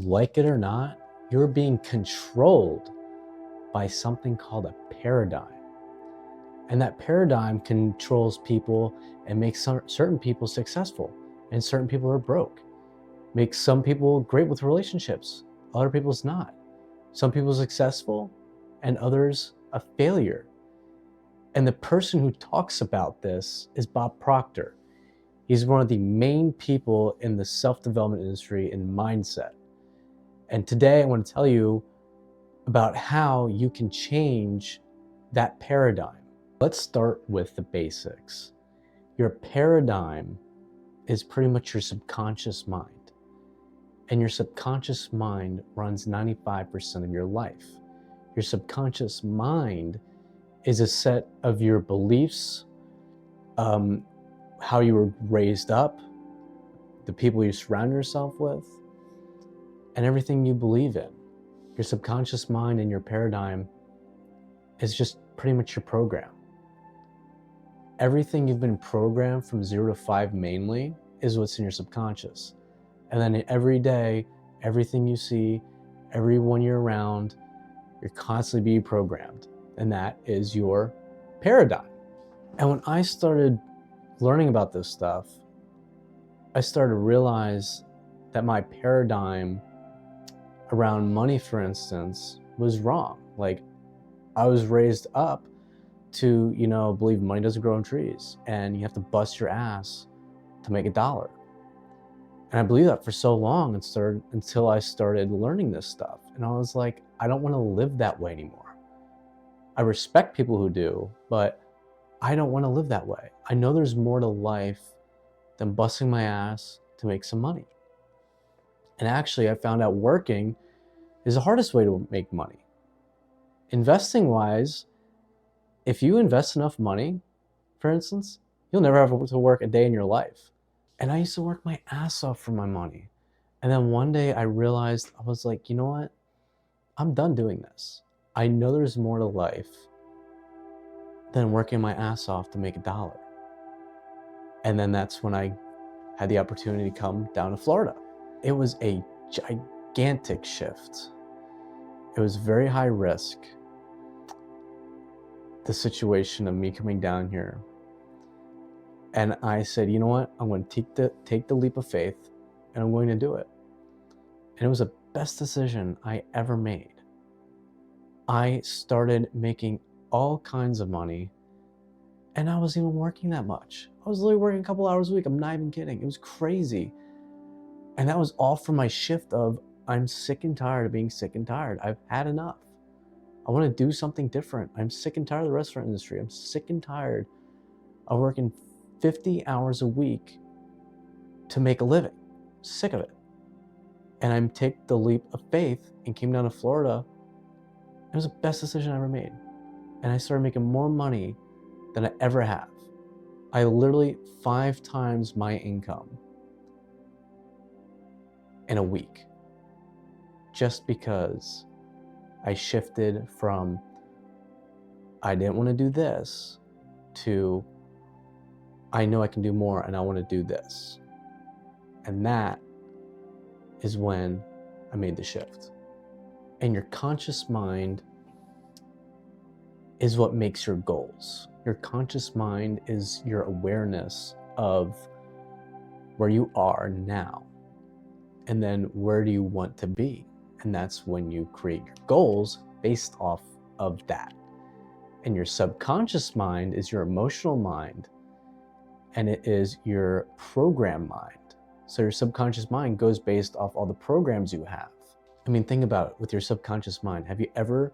like it or not, you're being controlled by something called a paradigm. And that paradigm controls people and makes certain people successful, and certain people are broke. Makes some people great with relationships, other people's not. Some people successful and others a failure. And the person who talks about this is Bob Proctor. He's one of the main people in the self-development industry in mindset. And today I want to tell you about how you can change that paradigm. Let's start with the basics. Your paradigm is pretty much your subconscious mind. And your subconscious mind runs 95% of your life. Your subconscious mind is a set of your beliefs, how you were raised up, the people you surround yourself with, and everything you believe in. Your subconscious mind and your paradigm is just pretty much your program. Everything you've been programmed from 0 to 5 mainly is what's in your subconscious. And then every day, everything you see, everyone you're around, you're constantly being programmed. And that is your paradigm. And when I started learning about this stuff, I started to realize that my paradigm around money, for instance, was wrong. Like, I was raised up to, believe money doesn't grow on trees and you have to bust your ass to make $1. And I believed that for so long until I started learning this stuff. And I was like, I don't want to live that way anymore. I respect people who do, but I don't want to live that way. I know there's more to life than busting my ass to make some money. And actually, I found out working is the hardest way to make money. Investing wise, if you invest enough money, for instance, you'll never have to work a day in your life. And I used to work my ass off for my money. And then one day I realized, I was like, you know what? I'm done doing this. I know there's more to life than working my ass off to make $1. And then that's when I had the opportunity to come down to Florida. It was a gigantic shift. It was very high risk, the situation of me coming down here. And I said, you know what? I'm going to take the leap of faith and I'm going to do it. And it was the best decision I ever made. I started making all kinds of money and I wasn't even working that much. I was literally working a couple hours a week. I'm not even kidding. It was crazy. And that was all from my shift of, I'm sick and tired of being sick and tired. I've had enough. I want to do something different. I'm sick and tired of the restaurant industry. I'm sick and tired of working 50 hours a week to make a living. Sick of it. And I take the leap of faith and came down to Florida. It was the best decision I ever made. And I started making more money than I ever have. I literally 5 times my income in a week. Just because I shifted from I didn't want to do this to I know I can do more and I want to do this. And that is when I made the shift. And your conscious mind is what makes your goals. Your conscious mind is your awareness of where you are now. And then where do you want to be? And that's when you create your goals based off of that. And your subconscious mind is your emotional mind, and it is your program mind. So your subconscious mind goes based off all the programs you have. I mean, think about it with your subconscious mind. Have you ever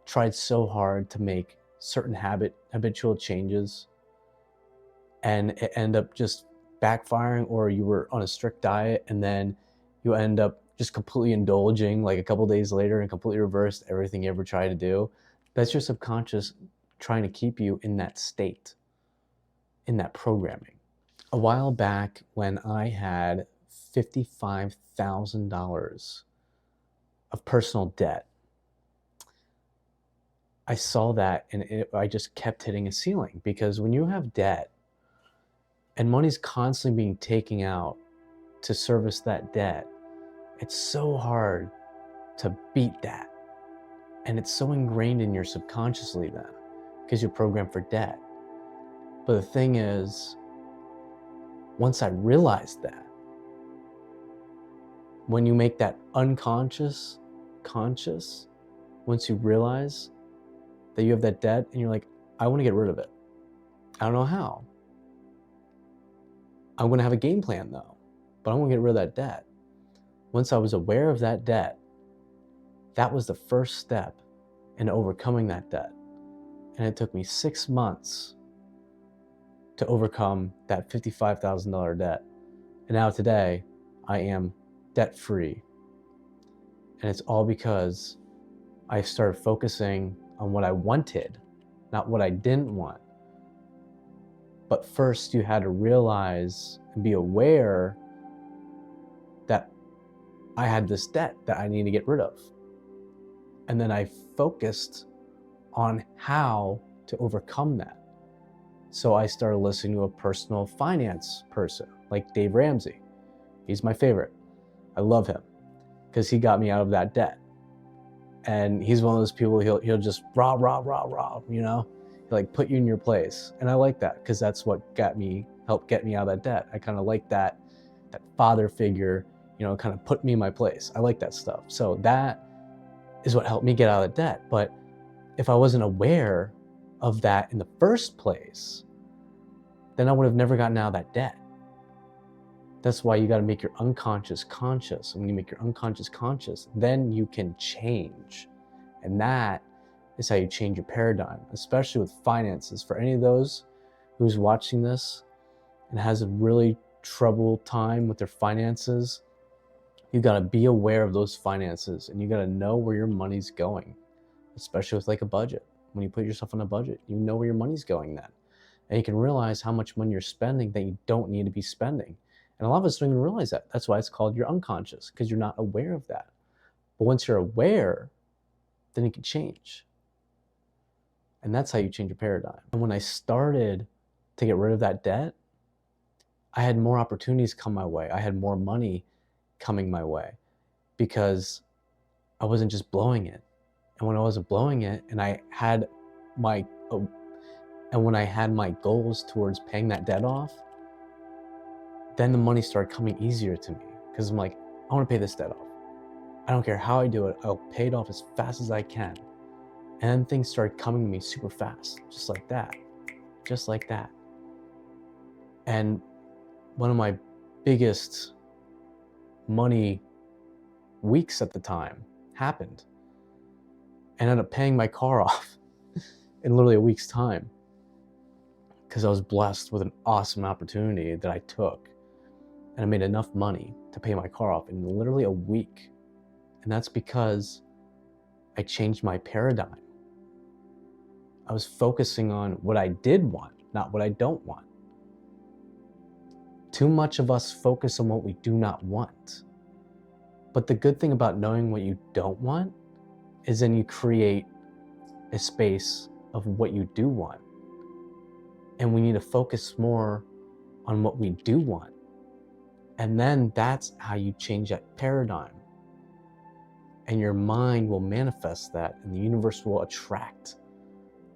tried so hard to make certain habitual changes and it end up just backfiring, or you were on a strict diet and then you end up just completely indulging like a couple days later and completely reversed everything you ever tried to do? That's your subconscious trying to keep you in that state, in that programming. A while back when I had $55,000 of personal debt, I saw that and I just kept hitting a ceiling, because when you have debt and money's constantly being taken out to service that debt, It's so hard to beat that. And it's so ingrained in your subconsciously then, because you're programmed for debt. But the thing is, once I realized that, when you make that unconscious conscious, once you realize that you have that debt and you're like, I want to get rid of it. I don't know how. I'm going to have a game plan though, but I want to get rid of that debt. Once I was aware of that debt, that was the first step in overcoming that debt. And it took me 6 months to overcome that $55,000 debt. And now today, I am debt-free. And it's all because I started focusing on what I wanted, not what I didn't want. But first, you had to realize and be aware that I had this debt that I need to get rid of. And then I focused on how to overcome that. So I started listening to a personal finance person like Dave Ramsey. He's my favorite. I love him because he got me out of that debt. And he's one of those people, he'll just rah, you know? He'll like put you in your place. And I like that because that's what helped get me out of that debt. I kind of like that father figure, you know, kind of put me in my place. I like that stuff. So that is what helped me get out of the debt. But if I wasn't aware of that in the first place, then I would have never gotten out of that debt. That's why you got to make your unconscious conscious. And when you make your unconscious conscious, then you can change. And that is how you change your paradigm, especially with finances. For any of those who's watching this and has a really troubled time with their finances, you got to be aware of those finances and you got to know where your money's going, especially with like a budget. When you put yourself on a budget, you know where your money's going then. And you can realize how much money you're spending that you don't need to be spending. And a lot of us don't even realize that. That's why it's called your unconscious, because you're not aware of that. But once you're aware, then you can change. And that's how you change your paradigm. And when I started to get rid of that debt, I had more opportunities come my way. I had more money coming my way because I wasn't just blowing it. And when I wasn't blowing it and I had my goals towards paying that debt off, then the money started coming easier to me because I'm like, I want to pay this debt off. I don't care how I do it. I'll pay it off as fast as I can. And then things started coming to me super fast, just like that. And one of my biggest money weeks at the time happened. I ended up paying my car off in literally a week's time because I was blessed with an awesome opportunity that I took. And I made enough money to pay my car off in literally a week. And that's because I changed my paradigm. I was focusing on what I did want, not what I don't want. Too much of us focus on what we do not want. But the good thing about knowing what you don't want is then you create a space of what you do want. And we need to focus more on what we do want. And then that's how you change that paradigm. And your mind will manifest that, and the universe will attract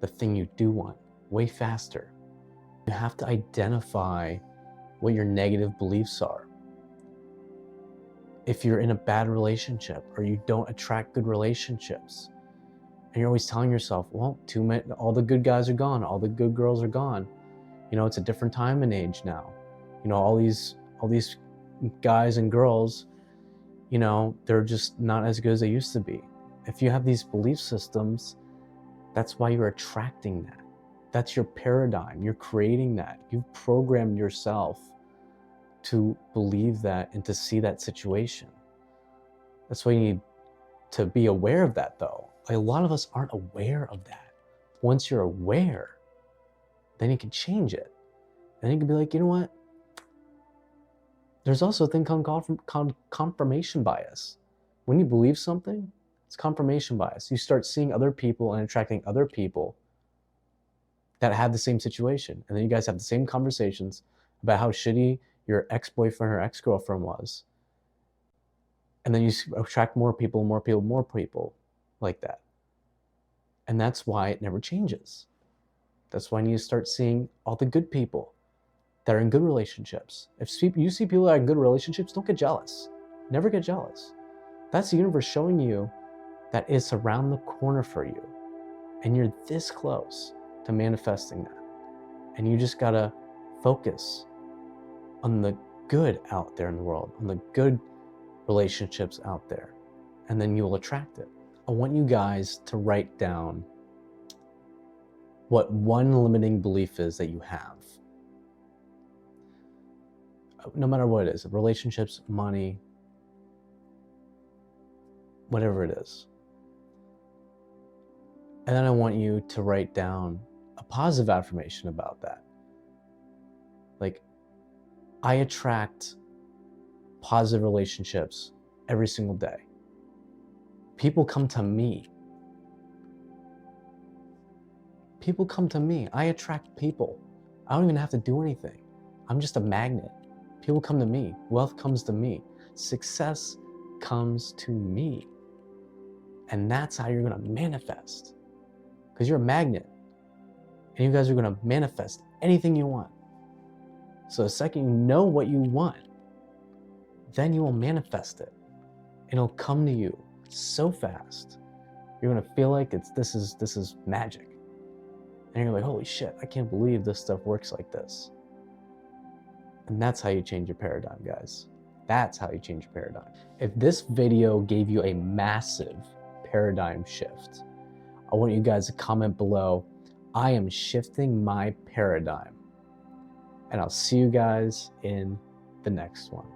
the thing you do want way faster. You have to identify what your negative beliefs are. If you're in a bad relationship or you don't attract good relationships, and you're always telling yourself, well, all the good guys are gone, all the good girls are gone. You know, it's a different time and age now. You know, all these guys and girls, you know, they're just not as good as they used to be. If you have these belief systems, that's why you're attracting that. That's your paradigm. You're creating that. You've programmed yourself to believe that and to see that situation. That's why you need to be aware of that, though. Like, a lot of us aren't aware of that. Once you're aware, then you can change it. Then you can be like, you know what? There's also a thing called confirmation bias. When you believe something, it's confirmation bias. You start seeing other people and attracting other people that have the same situation. And then you guys have the same conversations about how shitty your ex-boyfriend or ex-girlfriend was. And then you attract more people, more people, more people like that. And that's why it never changes. That's why you start seeing all the good people that are in good relationships. If you see people that are in good relationships, don't get jealous. Never get jealous. That's the universe showing you that it's around the corner for you. And you're this close to manifesting that. And you just gotta focus on the good out there in the world, on the good relationships out there, and then you'll attract it. I want you guys to write down what one limiting belief is that you have. No matter what it is, relationships, money, whatever it is. And then I want you to write down a positive affirmation about that. Like, I attract positive relationships every single day. People come to me. People come to me. I attract people. I don't even have to do anything. I'm just a magnet. People come to me. Wealth comes to me. Success comes to me. And that's how you're going to manifest. Because you're a magnet. And you guys are going to manifest anything you want. So the second you know what you want, then you will manifest it. It'll come to you so fast. You're gonna feel like this is magic. And you're like, holy shit, I can't believe this stuff works like this. And that's how you change your paradigm, guys. That's how you change your paradigm. If this video gave you a massive paradigm shift, I want you guys to comment below, I am shifting my paradigm. And I'll see you guys in the next one.